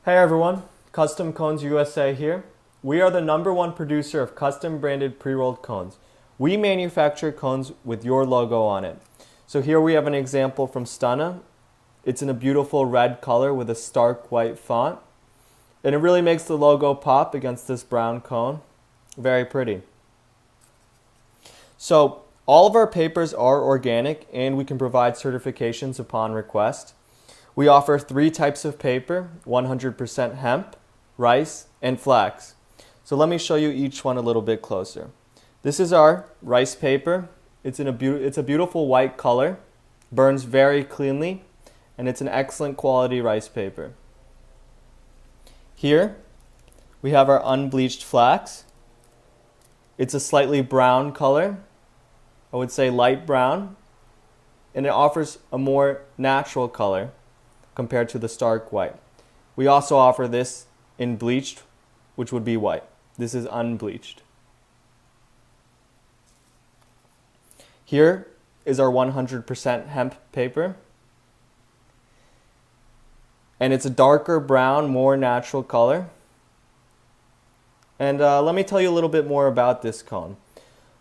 Hey everyone, Custom Cones USA here. We are the #1 producer of custom branded pre-rolled cones. We manufacture cones with your logo on it. So here we have an example from Stunna. It's in a beautiful red color with a stark white font. And it really makes the logo pop against this brown cone. Very pretty. So all of our papers are organic and we can provide certifications upon request. We offer 3 types of paper: 100% hemp, rice, and flax. So let me show you each one a little bit closer. This is our rice paper. It's a beautiful white color, burns very cleanly, and it's an excellent quality rice paper. Here we have our unbleached flax. It's a slightly brown color, I would say light brown, and it offers a more natural color compared to the stark white. We also offer this in bleached, which would be white. This is unbleached. Here is our 100% hemp paper. And it's a darker brown, more natural color. And let me tell you a little bit more about this cone.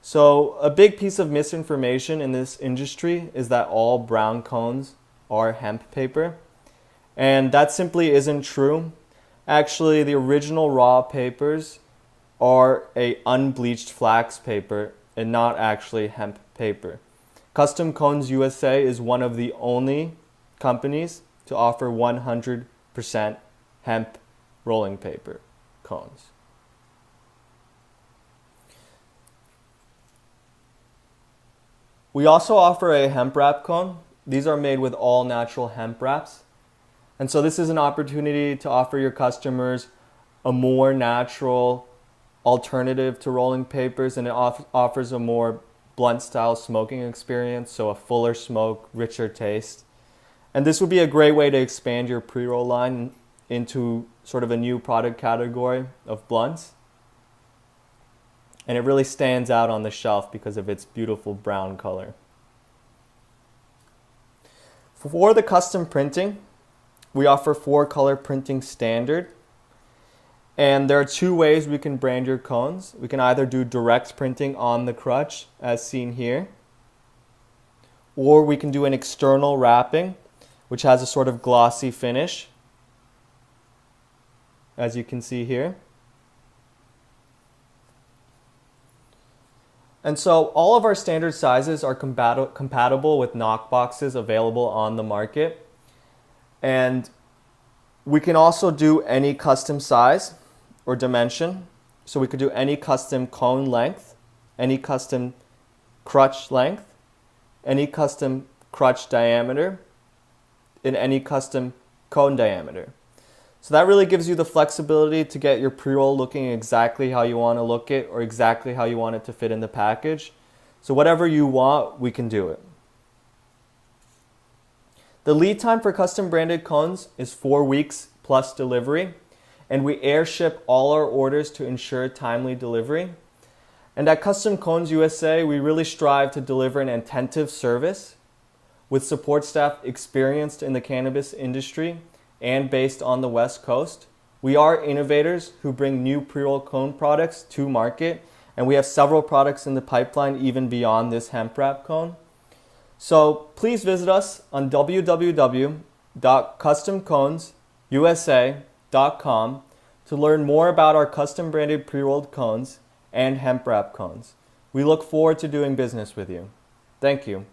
So a big piece of misinformation in this industry is that all brown cones are hemp paper. And that simply isn't true. Actually, the original raw papers are a unbleached flax paper and not actually hemp paper. Custom Cones USA is one of the only companies to offer 100% hemp rolling paper cones. We also offer a hemp wrap cone. These are made with all natural hemp wraps. And so this is an opportunity to offer your customers a more natural alternative to rolling papers, and it offers a more blunt style smoking experience, so a fuller smoke, richer taste. And this would be a great way to expand your pre-roll line into sort of a new product category of blunts. And it really stands out on the shelf because of its beautiful brown color. For the custom printing, we offer 4-color printing standard. And there are 2 ways we can brand your cones. We can either do direct printing on the crutch, as seen here, or we can do an external wrapping, which has a sort of glossy finish, as you can see here. And so all of our standard sizes are compatible with knock boxes available on the market. And we can also do any custom size or dimension. So we could do any custom cone length, any custom crutch length, any custom crutch diameter, and any custom cone diameter. So that really gives you the flexibility to get your pre-roll looking exactly how you want to look it or exactly how you want it to fit in the package. So whatever you want, we can do it. The lead time for custom branded cones is 4 weeks plus delivery, and we air ship all our orders to ensure timely delivery. And at Custom Cones USA, we really strive to deliver an attentive service with support staff experienced in the cannabis industry and based on the West Coast. We are innovators who bring new pre-roll cone products to market, and we have several products in the pipeline even beyond this hemp wrap cone. So please visit us on www.customconesusa.com to learn more about our custom branded pre-rolled cones and hemp wrap cones. We look forward to doing business with you. Thank you.